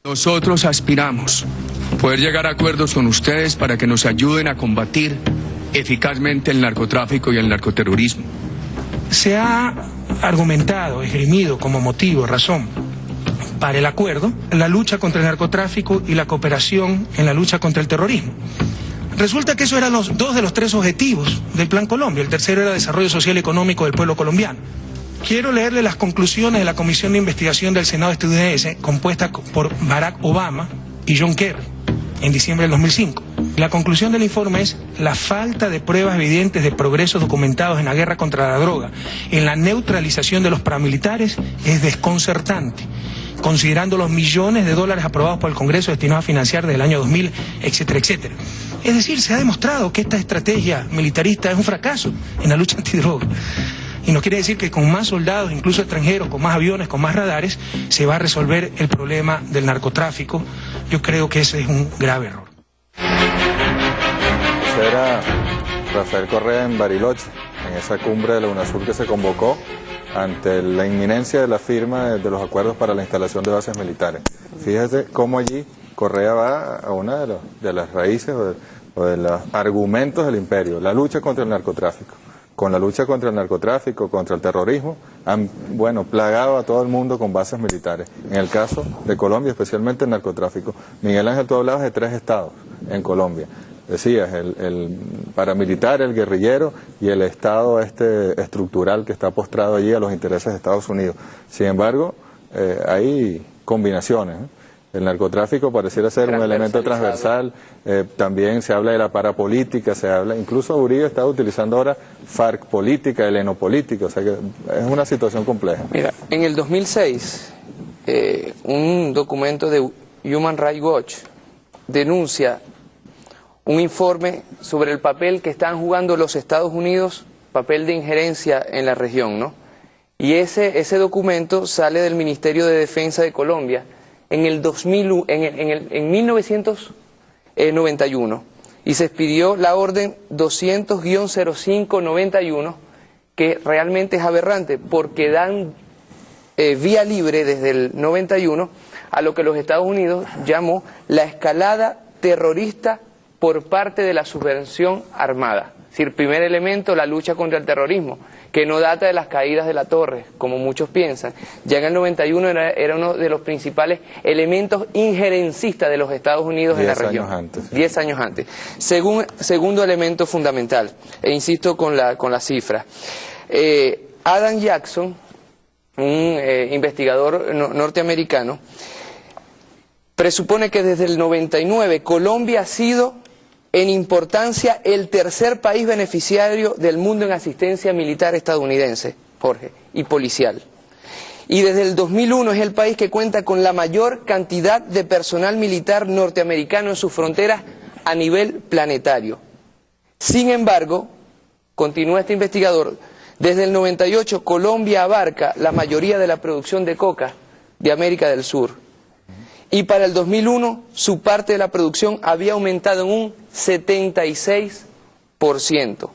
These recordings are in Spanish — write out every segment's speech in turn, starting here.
Nosotros aspiramos poder llegar a acuerdos con ustedes para que nos ayuden a combatir eficazmente el narcotráfico y el narcoterrorismo. Se ha argumentado, esgrimido como motivo, razón, para el acuerdo, la lucha contra el narcotráfico y la cooperación en la lucha contra el terrorismo. Resulta que esos eran dos de los tres objetivos del Plan Colombia. El tercero era desarrollo social y económico del pueblo colombiano. Quiero leerle las conclusiones de la Comisión de Investigación del Senado estadounidense, compuesta por Barack Obama y John Kerry, en diciembre del 2005. La conclusión del informe es: la falta de pruebas evidentes de progresos documentados en la guerra contra la droga, en la neutralización de los paramilitares, es desconcertante, considerando los millones de dólares aprobados por el Congreso destinados a financiar desde el año 2000, etcétera, etcétera. Es decir, se ha demostrado que esta estrategia militarista es un fracaso en la lucha antidroga. Y no quiere decir que con más soldados, incluso extranjeros, con más aviones, con más radares, se va a resolver el problema del narcotráfico. Yo creo que ese es un grave error. Ese era Rafael Correa en Bariloche, en esa cumbre de la UNASUR que se convocó ante la inminencia de la firma de los acuerdos para la instalación de bases militares. Fíjese cómo allí Correa va a una de las raíces o de los argumentos del imperio, la lucha contra el narcotráfico. Con la lucha contra el narcotráfico, contra el terrorismo, han, plagado a todo el mundo con bases militares. En el caso de Colombia, especialmente el narcotráfico. Miguel Ángel, tú hablabas de 3 estados en Colombia. Decías, el paramilitar, el guerrillero y el estado estructural que está postrado allí a los intereses de Estados Unidos. Sin embargo, hay combinaciones, ¿eh? El narcotráfico pareciera ser un elemento transversal, también se habla de la parapolítica, se habla, incluso Uribe está utilizando ahora FARC política, helenopolítica, o sea que es una situación compleja. Mira, en el 2006, un documento de Human Rights Watch denuncia un informe sobre el papel que están jugando los Estados Unidos, papel de injerencia en la región, ¿no? Y ese documento sale del Ministerio de Defensa de Colombia en 1991 y se expidió la orden 200-0591, que realmente es aberrante porque dan vía libre desde el 91 a lo que los Estados Unidos llamó la escalada terrorista por parte de la subversión armada. Es decir, primer elemento, la lucha contra el terrorismo, que no data de las caídas de la torre, como muchos piensan. Ya en el 91 era uno de los principales elementos injerencistas de los Estados Unidos en la región. 10 años antes. 10 años antes. Segundo elemento fundamental, e insisto con la cifra. Adam Jackson, un investigador norteamericano, presupone que desde el 99 Colombia ha sido en importancia el tercer país beneficiario del mundo en asistencia militar estadounidense, Jorge, y policial. Y desde el 2001 es el país que cuenta con la mayor cantidad de personal militar norteamericano en sus fronteras a nivel planetario. Sin embargo, continúa este investigador, desde el 98 Colombia abarca la mayoría de la producción de coca de América del Sur. Y para el 2001 su parte de la producción había aumentado en un 76%.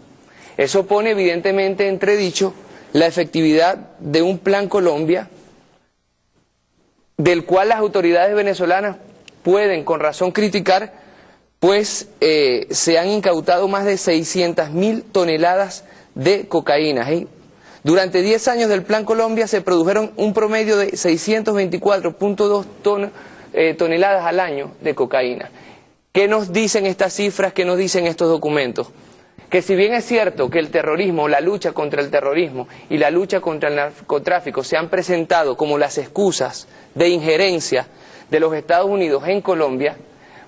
Eso pone evidentemente entredicho la efectividad de un Plan Colombia, del cual las autoridades venezolanas pueden con razón criticar, pues se han incautado más de 600.000 toneladas de cocaína. Durante 10 años del Plan Colombia se produjeron un promedio de 624.2 toneladas al año de cocaína. ¿Qué nos dicen estas cifras? ¿Qué nos dicen estos documentos? Que si bien es cierto que el terrorismo, la lucha contra el terrorismo y la lucha contra el narcotráfico se han presentado como las excusas de injerencia de los Estados Unidos en Colombia,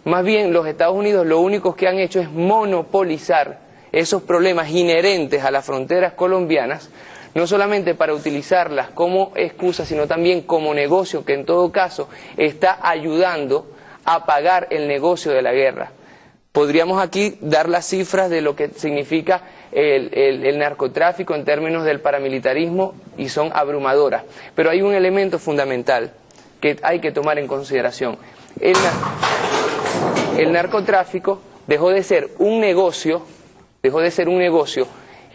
más bien los Estados Unidos lo único que han hecho es monopolizar esos problemas inherentes a las fronteras colombianas, no solamente para utilizarlas como excusa, sino también como negocio que en todo caso está ayudando a pagar el negocio de la guerra. Podríamos aquí dar las cifras de lo que significa el narcotráfico en términos del paramilitarismo y son abrumadoras. Pero hay un elemento fundamental que hay que tomar en consideración. El narcotráfico dejó de ser un negocio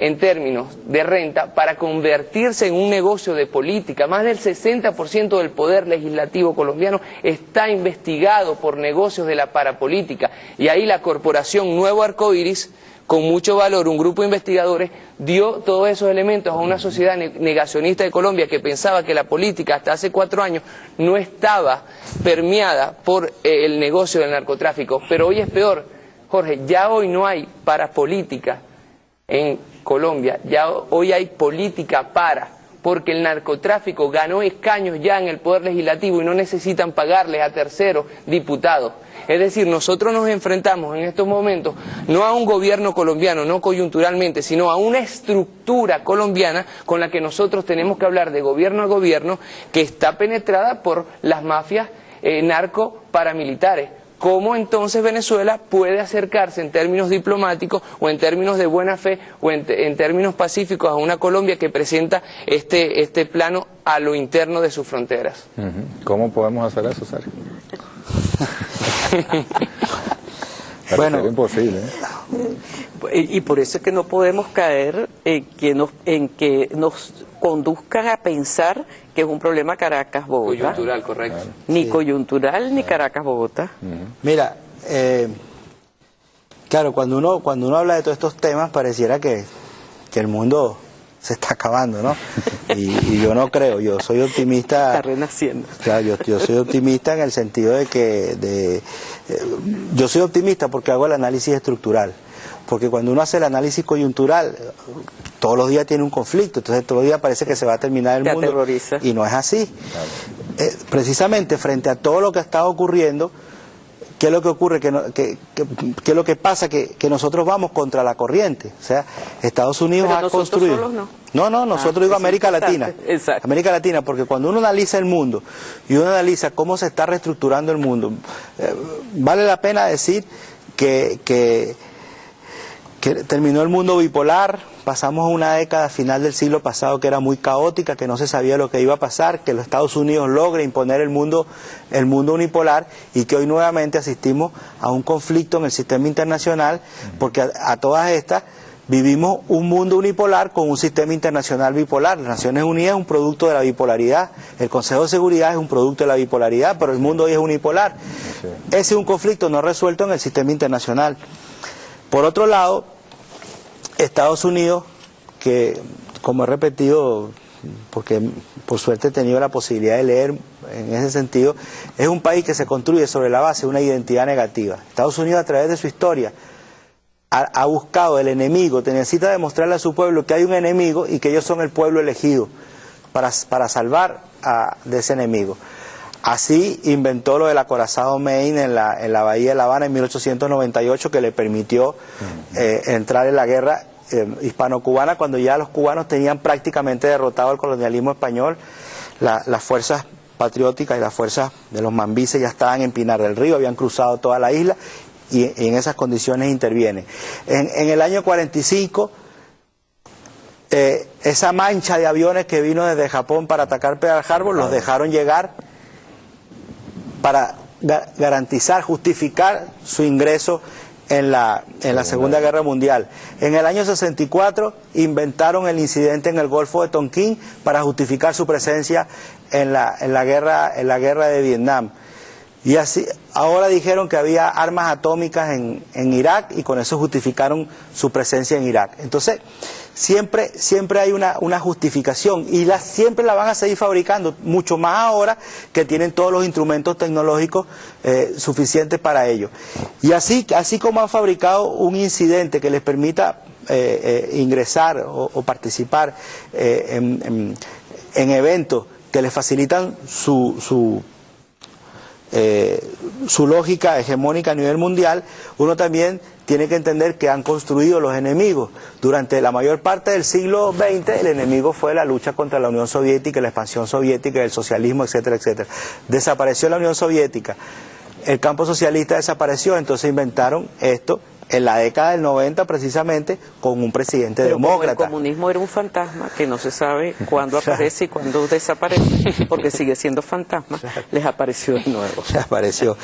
en términos de renta para convertirse en un negocio de política. Más del 60% del poder legislativo colombiano está investigado por negocios de la parapolítica. Y ahí la corporación Nuevo Arcoiris, con mucho valor, un grupo de investigadores, dio todos esos elementos a una sociedad negacionista de Colombia que pensaba que la política hasta hace 4 años no estaba permeada por el negocio del narcotráfico. Pero hoy es peor, Jorge, ya hoy no hay parapolítica en Colombia, ya hoy hay política porque el narcotráfico ganó escaños ya en el poder legislativo y no necesitan pagarles a terceros diputados. Es decir, nosotros nos enfrentamos en estos momentos no a un gobierno colombiano, no coyunturalmente, sino a una estructura colombiana con la que nosotros tenemos que hablar de gobierno a gobierno que está penetrada por las mafias narco-paramilitares. ¿Cómo entonces Venezuela puede acercarse en términos diplomáticos o en términos de buena fe o en términos pacíficos a una Colombia que presenta este plano a lo interno de sus fronteras? ¿Cómo podemos hacer eso, Sergio? Bueno, es imposible, y por eso es que no podemos caer en que nos conduzcan a pensar que es un problema Caracas-Bogotá. Coyuntural, correcto. Ni coyuntural ni Caracas-Bogotá. Mira, claro, cuando uno habla de todos estos temas pareciera que el mundo se está acabando, ¿no? Y yo no creo, yo soy optimista. Está renaciendo. Claro, yo soy optimista en el sentido de que yo soy optimista porque hago el análisis estructural. Porque cuando uno hace el análisis coyuntural, todos los días tiene un conflicto, entonces todos los días parece que se va a terminar el mundo. Aterroriza. Y no es así. Precisamente frente a todo lo que está ocurriendo, ¿qué es lo que ocurre? ¿Qué es lo que pasa? Que nosotros vamos contra la corriente. O sea, Estados Unidos Pero ha nosotros construido... solos no. No, nosotros digo América Latina. Exacto. América Latina, porque cuando uno analiza el mundo y uno analiza cómo se está reestructurando el mundo, vale la pena decir que terminó el mundo bipolar, pasamos a una década final del siglo pasado que era muy caótica, que no se sabía lo que iba a pasar, que los Estados Unidos logra imponer el mundo unipolar y que hoy nuevamente asistimos a un conflicto en el sistema internacional, porque a todas estas vivimos un mundo unipolar con un sistema internacional bipolar. Las Naciones Unidas es un producto de la bipolaridad, el Consejo de Seguridad es un producto de la bipolaridad, pero el mundo hoy es unipolar. Sí. Ese es un conflicto no resuelto en el sistema internacional. Por otro lado, Estados Unidos, que como he repetido, porque por suerte he tenido la posibilidad de leer en ese sentido, es un país que se construye sobre la base de una identidad negativa. Estados Unidos, a través de su historia, ha buscado el enemigo, necesita demostrarle a su pueblo que hay un enemigo y que ellos son el pueblo elegido para salvar de ese enemigo. Así inventó lo del acorazado Maine en la bahía de La Habana en 1898, que le permitió entrar en la guerra hispano-cubana cuando ya los cubanos tenían prácticamente derrotado al colonialismo español. Las fuerzas patrióticas y las fuerzas de los mambises ya estaban en Pinar del Río, habían cruzado toda la isla y en esas condiciones intervienen. En el año 45, esa mancha de aviones que vino desde Japón para atacar Pearl Harbor, los dejaron llegar para garantizar, justificar su ingreso en la Segunda Guerra Mundial. En el año 64 inventaron el incidente en el Golfo de Tonquín para justificar su presencia en la guerra de Vietnam. Y así, ahora dijeron que había armas atómicas en Irak y con eso justificaron su presencia en Irak. Entonces, siempre hay una justificación y siempre la van a seguir fabricando, mucho más ahora que tienen todos los instrumentos tecnológicos suficientes para ello. Y así como han fabricado un incidente que les permita ingresar o participar en eventos que les facilitan su lógica hegemónica a nivel mundial, uno también tiene que entender que han construido los enemigos. Durante la mayor parte del siglo XX el enemigo fue la lucha contra la Unión Soviética, la expansión soviética, el socialismo, etcétera, etcétera. Desapareció la Unión Soviética, el campo socialista desapareció, entonces inventaron esto en la década del 90 precisamente con un presidente demócrata. El comunismo era un fantasma que no se sabe cuándo aparece y cuándo desaparece, porque sigue siendo fantasma, les apareció de nuevo. Les apareció.